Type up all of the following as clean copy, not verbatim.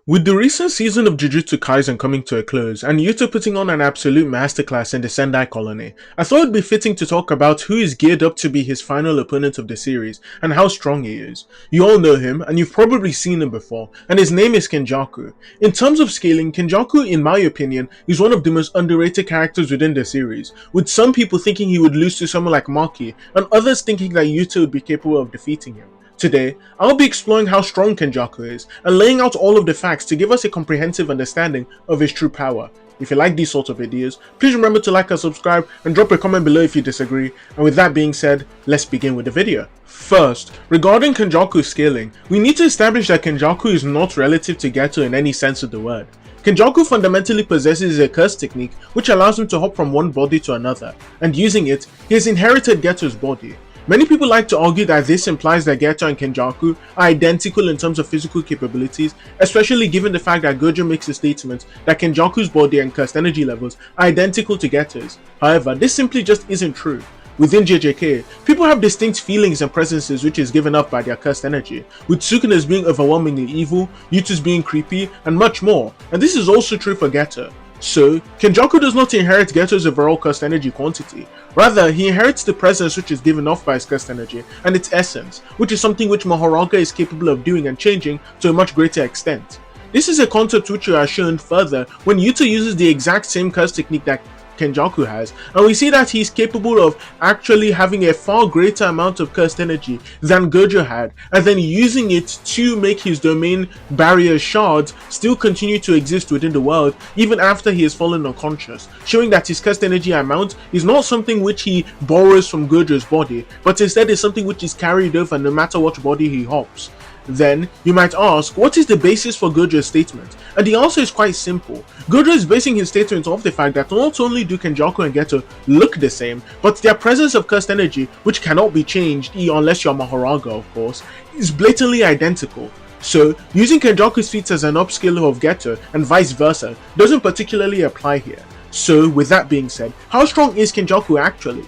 With the recent season of Jujutsu Kaisen coming to a close, and Yuta putting on an absolute masterclass in the Sendai colony, I thought it'd be fitting to talk about who is geared up to be his final opponent of the series, and how strong he is. You all know him, and you've probably seen him before, and his name is Kenjaku. In terms of scaling, Kenjaku, in my opinion, is one of the most underrated characters within the series, with some people thinking he would lose to someone like Maki, and others thinking that Yuta would be capable of defeating him. Today, I'll be exploring how strong Kenjaku is and laying out all of the facts to give us a comprehensive understanding of his true power. If you like these sorts of videos, please remember to like and subscribe and drop a comment below if you disagree. And with that being said, let's begin with the video. First, regarding Kenjaku's scaling, we need to establish that Kenjaku is not relative to Geto in any sense of the word. Kenjaku fundamentally possesses a curse technique which allows him to hop from one body to another, and using it, he has inherited Geto's body. Many people like to argue that this implies that Geto and Kenjaku are identical in terms of physical capabilities, especially given the fact that Gojo makes a statement that Kenjaku's body and cursed energy levels are identical to Geto's. However, this simply just isn't true. Within JJK, people have distinct feelings and presences which is given off by their cursed energy, with Sukuna's being overwhelmingly evil, Yuta's being creepy, and much more, and this is also true for Geto. So, Kenjaku does not inherit Geto's overall cursed energy quantity. Rather, he inherits the presence which is given off by his cursed energy, and its essence, which is something which Mahoraga is capable of doing and changing to a much greater extent. This is a concept which we are shown further when Yuta uses the exact same curse technique that Kenjaku has, and we see that he is capable of actually having a far greater amount of cursed energy than Gojo had, and then using it to make his domain barrier shards still continue to exist within the world even after he has fallen unconscious, showing that his cursed energy amount is not something which he borrows from Gojo's body, but instead is something which is carried over no matter what body he hops. Then, you might ask, what is the basis for Gojo's statement? And the answer is quite simple. Gojo is basing his statement off the fact that not only do Kenjaku and Geto look the same, but their presence of cursed energy, which cannot be changed unless you're Mahoraga of course, is blatantly identical. So, using Kenjaku's feats as an upscaler of Geto and vice versa doesn't particularly apply here. So, with that being said, how strong is Kenjaku actually?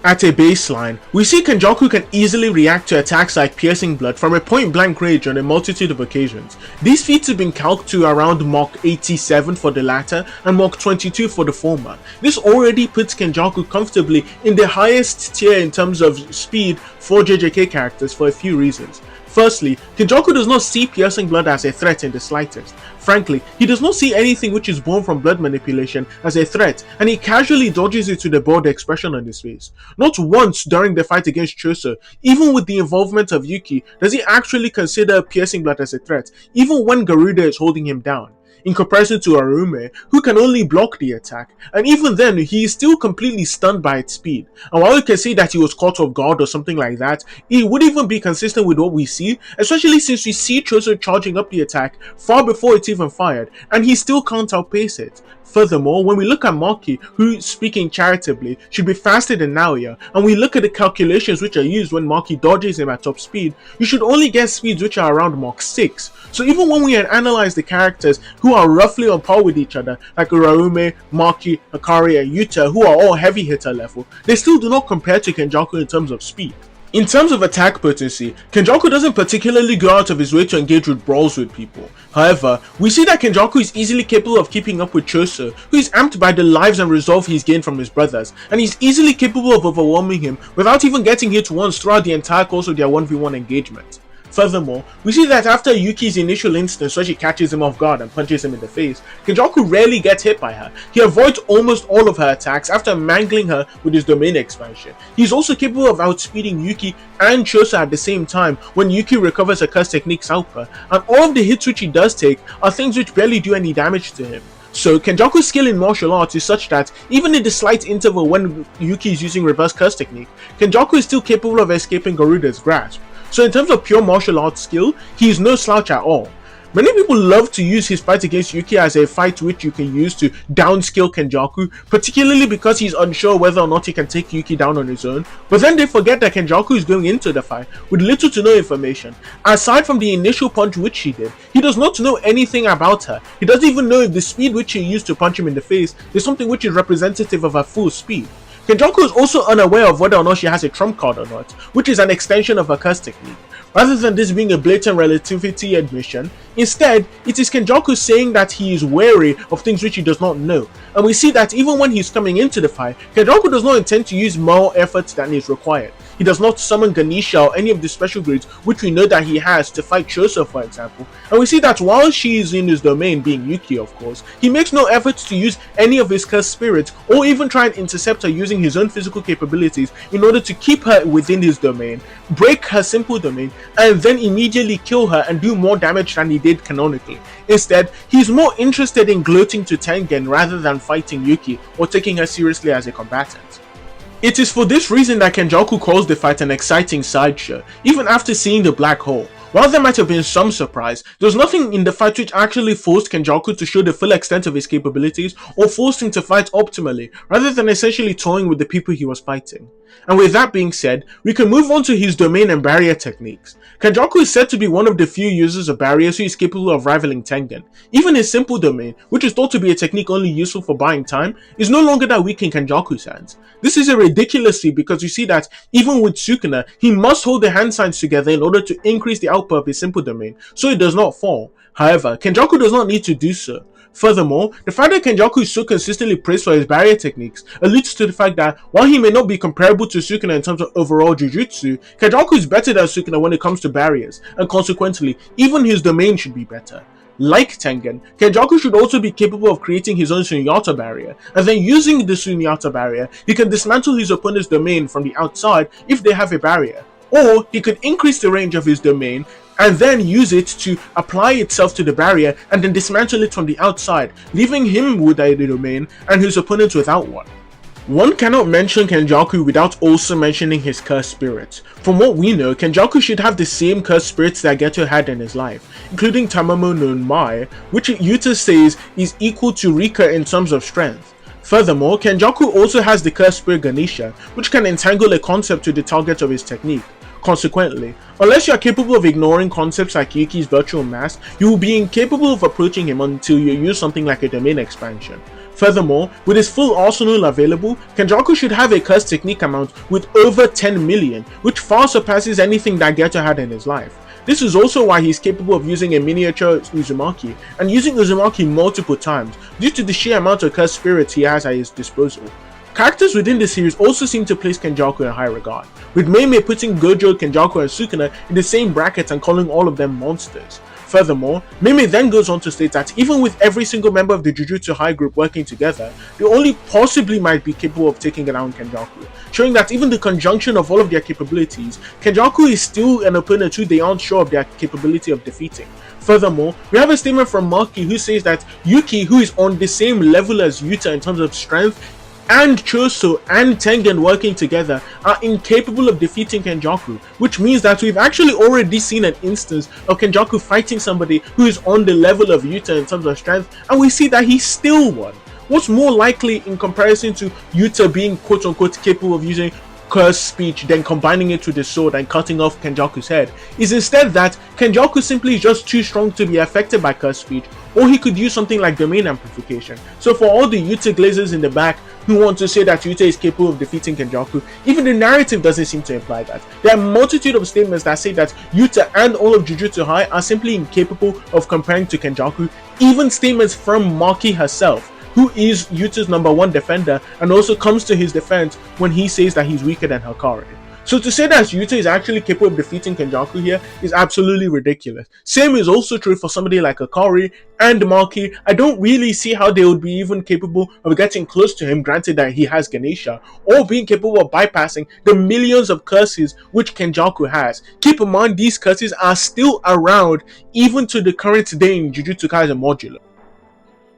At a baseline, we see Kenjaku can easily react to attacks like piercing blood from a point-blank range on a multitude of occasions. These feats have been calced to around Mach 87 for the latter and Mach 22 for the former. This already puts Kenjaku comfortably in the highest tier in terms of speed for JJK characters for a few reasons. Firstly, Kenjaku does not see piercing blood as a threat in the slightest. Frankly, he does not see anything which is born from blood manipulation as a threat, and he casually dodges it with a bored expression on his face. Not once during the fight against Choso, even with the involvement of Yuki, does he actually consider piercing blood as a threat, even when Garuda is holding him down. In comparison to Arume, who can only block the attack, and even then he is still completely stunned by its speed. And while you can say that he was caught off guard or something like that, it would even be consistent with what we see, especially since we see Choso charging up the attack far before it's even fired, and he still can't outpace it. Furthermore, when we look at Maki, who, speaking charitably, should be faster than Naoya, and we look at the calculations which are used when Maki dodges him at top speed, you should only get speeds which are around Mach 6. So even when we analyze the characters who are roughly on par with each other, like Uraume, Maki, Akari, and Yuta, who are all heavy hitter level, they still do not compare to Kenjaku in terms of speed. In terms of attack potency, Kenjaku doesn't particularly go out of his way to engage with brawls with people. However, we see that Kenjaku is easily capable of keeping up with Choso, who is amped by the lives and resolve he's gained from his brothers, and he's easily capable of overwhelming him without even getting hit once throughout the entire course of their 1v1 engagement. Furthermore, we see that after Yuki's initial instance where she catches him off guard and punches him in the face, Kenjaku rarely gets hit by her. He avoids almost all of her attacks after mangling her with his domain expansion. He is also capable of outspeeding Yuki and Choso at the same time when Yuki recovers her curse technique Saupa, and all of the hits which he does take are things which barely do any damage to him. So, Kenjaku's skill in martial arts is such that even in the slight interval when Yuki is using reverse curse technique, Kenjaku is still capable of escaping Garuda's grasp. So in terms of pure martial arts skill, he is no slouch at all. Many people love to use his fight against Yuki as a fight which you can use to downscale Kenjaku, particularly because he's unsure whether or not he can take Yuki down on his own, but then they forget that Kenjaku is going into the fight with little to no information. Aside from the initial punch which she did, he does not know anything about her. He doesn't even know if the speed which she used to punch him in the face is something which is representative of her full speed. Kenjaku is also unaware of whether or not she has a trump card or not, which is an extension of her curse technique. Rather than this being a blatant relativity admission, Instead, it is Kenjaku saying that he is wary of things which he does not know. And we see that even when he's coming into the fight, Kenjaku does not intend to use more effort than is required. He does not summon Ganesha or any of the special grades which we know that he has to fight Choso, for example. And we see that while she is in his domain, being Yuki of course, he makes no efforts to use any of his cursed spirits or even try and intercept her using his own physical capabilities in order to keep her within his domain, break her simple domain, and then immediately kill her and do more damage than he did canonically. Instead, he's more interested in gloating to Tengen rather than fighting Yuki or taking her seriously as a combatant. It is for this reason that Kenjaku calls the fight an exciting sideshow, even after seeing the black hole. While there might have been some surprise, there was nothing in the fight which actually forced Kenjaku to show the full extent of his capabilities or forced him to fight optimally, rather than essentially toying with the people he was fighting. And with that being said, we can move on to his domain and barrier techniques. Kenjaku is said to be one of the few users of barriers who is capable of rivaling Tengen. Even his simple domain, which is thought to be a technique only useful for buying time, is no longer that weak in Kenjaku's hands. This is a ridiculous feat because you see that even with Sukuna, he must hold the hand signs together in order to increase the output of his simple domain, so it does not fall. However, Kenjaku does not need to do so. Furthermore, the fact that Kenjaku is so consistently praised for his barrier techniques alludes to the fact that while he may not be comparable to Sukuna in terms of overall Jujutsu, Kenjaku is better than Sukuna when it comes to barriers, and consequently, even his domain should be better. Like Tengen, Kenjaku should also be capable of creating his own Sunyata barrier, and then using the Sunyata barrier, he can dismantle his opponent's domain from the outside if they have a barrier. Or he could increase the range of his domain and then use it to apply itself to the barrier and then dismantle it from the outside, leaving him with a domain and his opponent without one. One cannot mention Kenjaku without also mentioning his cursed spirits. From what we know, Kenjaku should have the same cursed spirits that Geto had in his life, including Tamamo no Mai, which Yuta says is equal to Rika in terms of strength. Furthermore, Kenjaku also has the cursed spirit Ganesha, which can entangle a concept to the target of his technique. Consequently, unless you are capable of ignoring concepts like Yuki's virtual mask, you will be incapable of approaching him until you use something like a domain expansion. Furthermore, with his full arsenal available, Kenjaku should have a cursed technique amount with over 10 million, which far surpasses anything that Geto had in his life. This is also why he is capable of using a miniature Uzumaki, and using Uzumaki multiple times, due to the sheer amount of cursed spirits he has at his disposal. Characters within the series also seem to place Kenjaku in high regard, with Meimei putting Gojo, Kenjaku and Sukuna in the same bracket and calling all of them monsters. Furthermore, Meimei then goes on to state that even with every single member of the Jujutsu High group working together, they only possibly might be capable of taking down Kenjaku, showing that even the conjunction of all of their capabilities, Kenjaku is still an opponent who they aren't sure of their capability of defeating. Furthermore, we have a statement from Maki who says that Yuki, who is on the same level as Yuta in terms of strength, and Choso and Tengen working together are incapable of defeating Kenjaku, which means that we've actually already seen an instance of Kenjaku fighting somebody who is on the level of Yuta in terms of strength, and we see that he still won. What's more likely in comparison to Yuta being quote-unquote capable of using cursed speech, then combining it with the sword and cutting off Kenjaku's head, is instead that Kenjaku simply is just too strong to be affected by cursed speech, or he could use something like domain amplification. So for all the Yuta glazers in the back who want to say that Yuta is capable of defeating Kenjaku, even the narrative doesn't seem to imply that. There are a multitude of statements that say that Yuta and all of Jujutsu High are simply incapable of comparing to Kenjaku, even statements from Maki herself, who is Yuta's #1 defender and also comes to his defense when he says that he's weaker than Hikari. So to say that Yuta is actually capable of defeating Kenjaku here is absolutely ridiculous. Same is also true for somebody like Hikari and Maki. I don't really see how they would be even capable of getting close to him, granted that he has Ganesha, or being capable of bypassing the millions of curses which Kenjaku has. Keep in mind, these curses are still around even to the current day in Jujutsu Kaisen modular.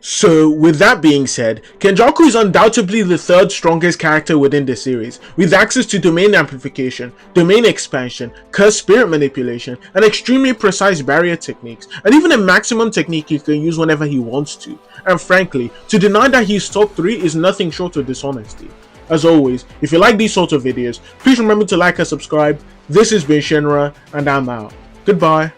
So, with that being said, Kenjaku is undoubtedly the third strongest character within the series, with access to domain amplification, domain expansion, cursed spirit manipulation, and extremely precise barrier techniques, and even a maximum technique he can use whenever he wants to. And frankly, to deny that he's top 3 is nothing short of dishonesty. As always, if you like these sorts of videos, please remember to like and subscribe. This has been Shinra, and I'm out. Goodbye.